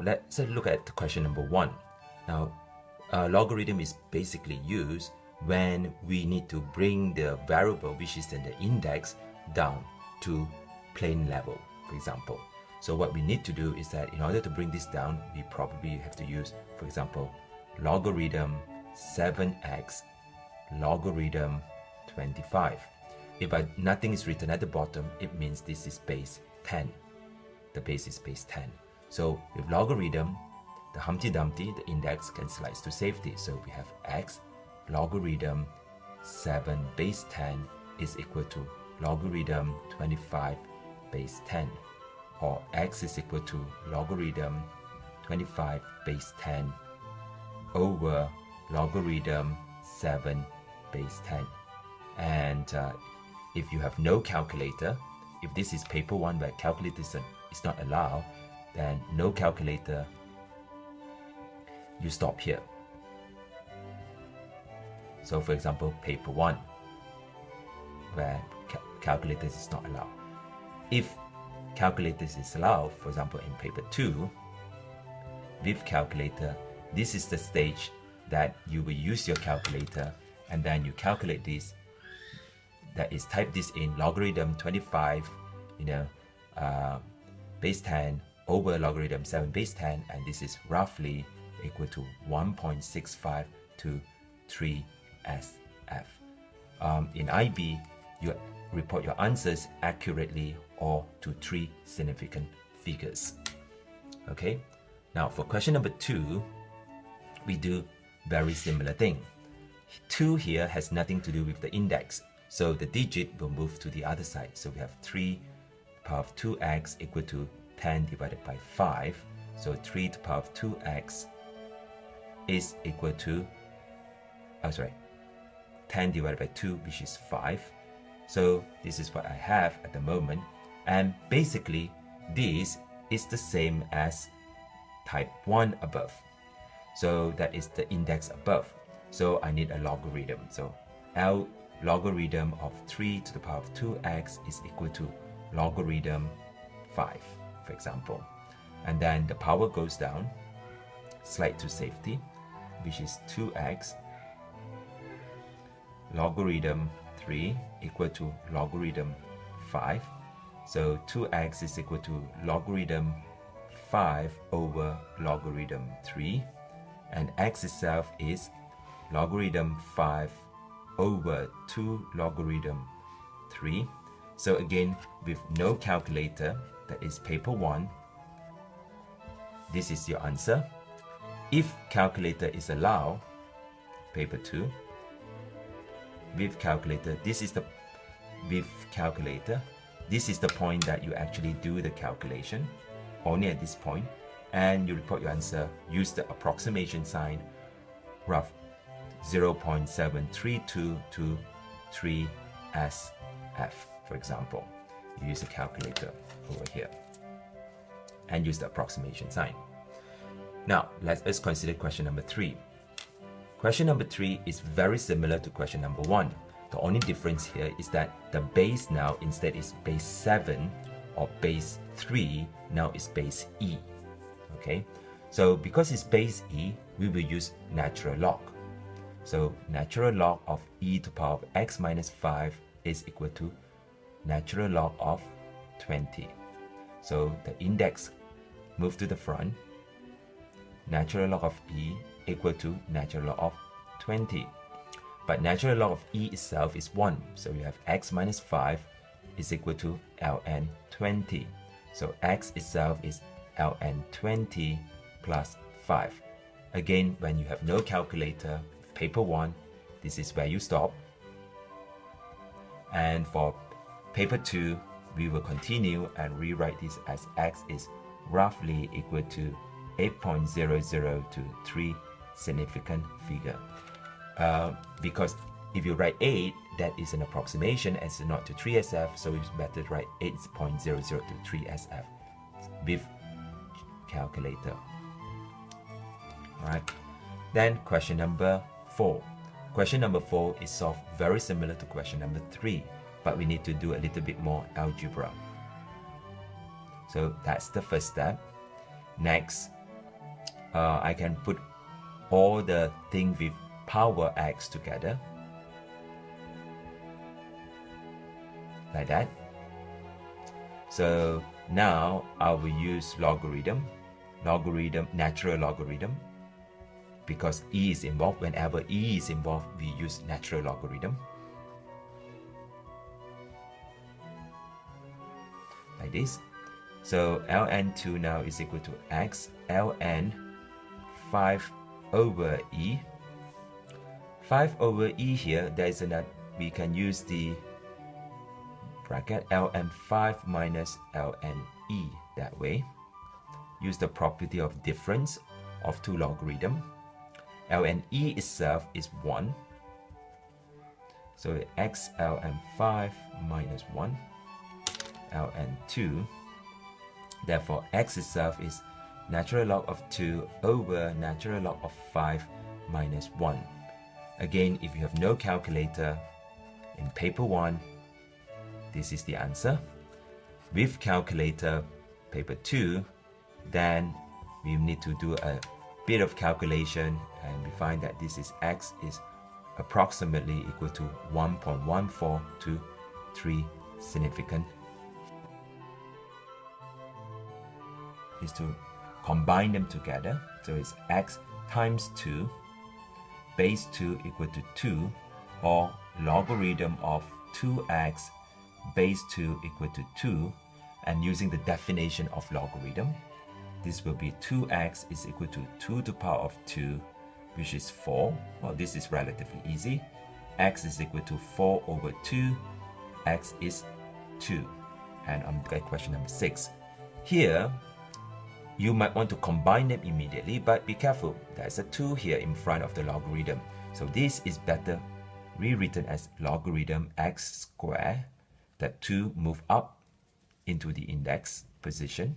let's look at question number 1. Now, logarithm is basically used when we need to bring the variable, which is in the index, down to plane level, for example. So what we need to do is that in order to bring this down, we probably have to use, for example, logarithm 7x logarithm 25. If nothing is written at the bottom, it means this is base 10. The base is base 10. So with logarithm, the Humpty Dumpty, the index, can slice to safety. So we have x logarithm 7 base 10 is equal to logarithm 25 base 10, or x is equal to logarithm 25 base 10 over logarithm 7 base 10. And if you have no calculator, if this is paper 1 where calculator is not allowed, then no calculator, you stop here. So for example, paper 1 where calculators is not allowed. If calculators is allowed, for example in paper 2 with calculator, this is the stage that you will use your calculator and then you calculate this, that is type this in logarithm 25 base 10 over logarithm 7 base 10, and this is roughly equal to 1.65 to 3 SF. In IB, you report your answers accurately or to 3 significant figures. Okay, now for question number 2, we do very similar thing. 2 here has nothing to do with the index, so the digit will move to the other side. So we have 3 to the power of 2x equal to 10 divided by 5. So 3 to the power of 2x is equal to 10 divided by 2, which is 5. So this is what I have at the moment, and basically this is the same as type 1 above. So that is the index above. So I need a logarithm. So L logarithm of 3 to the power of 2x is equal to logarithm 5, for example. And then the power goes down, slide to safety, which is 2x logarithm 3 equal to logarithm 5. So 2x is equal to logarithm 5 over logarithm 3, and x itself is logarithm 5 over 2 logarithm 3. So again, with no calculator, that is paper 1, this is your answer. If calculator is allowed, paper 2, with calculator, this is the point that you actually do the calculation, only at this point, and you report your answer, use the approximation sign, rough 0.732 to 3 SF, for example. You use a calculator over here and use the approximation sign. Now let's consider question number 3. Question number 3 is very similar to question number 1. The only difference here is that the base now instead is base 7 or base 3, now is base E. Okay, so because it's base E, we will use natural log. So natural log of e to the power of x minus 5 is equal to natural log of 20. So the index move to the front, natural log of e equal to natural log of 20. But natural log of e itself is 1, so you have x minus 5 is equal to ln 20. So x itself is ln 20 plus 5. Again, when you have no calculator, paper 1, this is where you stop. And for paper 2, we will continue and rewrite this as x is roughly equal to 8.00 to 3 significant figure. Because if you write 8, that is an approximation as not to 3SF, so it's better to write 8.00 to 3SF with calculator. Alright, then question number 4. Question number 4 is solved very similar to question number 3, but we need to do a little bit more algebra. So that's the first step. Next, I can put all the thing with power x together, like that. So now I will use logarithm, natural logarithm, because e is involved. Whenever e is involved, we use natural logarithm, like this. So ln2 now is equal to x ln 5 over e. 5 over e here, there is another, we can use the bracket ln5 minus ln e that way. Use the property of difference of two logarithms. ln e itself is 1. So x ln5 minus 1 ln 2. Therefore, x itself is natural log of 2 over natural log of 5 minus 1. Again, if you have no calculator, in paper 1, this is the answer. With calculator, paper 2, then we need to do a bit of calculation, and we find that this is x is approximately equal to 1.14 to 3 significant. Is to combine them together. So it's x times 2 base 2 equal to 2, or logarithm of 2x base 2 equal to 2, and using the definition of logarithm, this will be 2x is equal to 2 to the power of 2, which is 4. Well, this is relatively easy. X is equal to 4 over 2, x is 2. And I'm at question number 6. Here, you might want to combine them immediately, but be careful. There's a 2 here in front of the logarithm. So this is better rewritten as logarithm x squared. That 2 move up into the index position.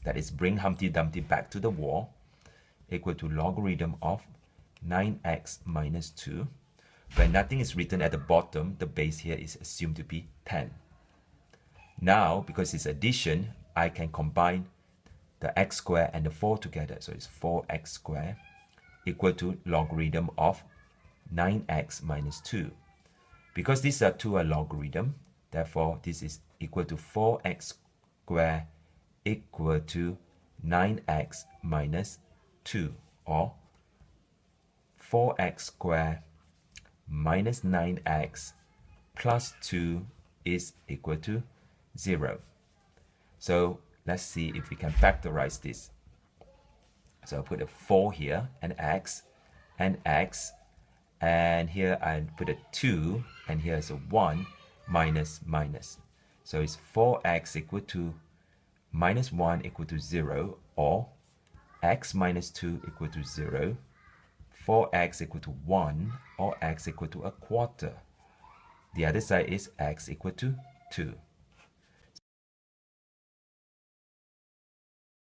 That is, bring Humpty Dumpty back to the wall, equal to logarithm of 9x minus 2. When nothing is written at the bottom, the base here is assumed to be 10. Now, because it's addition, I can combine the x squared and the 4 together. So it's 4x squared equal to logarithm of 9x minus 2. Because these are two logarithm, therefore this is equal to 4x squared equal to 9x minus 2, or 4x squared minus 9x plus 2 is equal to 0. So let's see if we can factorize this. So I'll put a 4 here, and x, and here I put a 2, and here's a 1, minus, minus. So it's 4x equal to minus 1 equal to 0, or x minus 2 equal to 0, 4x equal to 1, or x equal to a quarter. The other side is x equal to 2.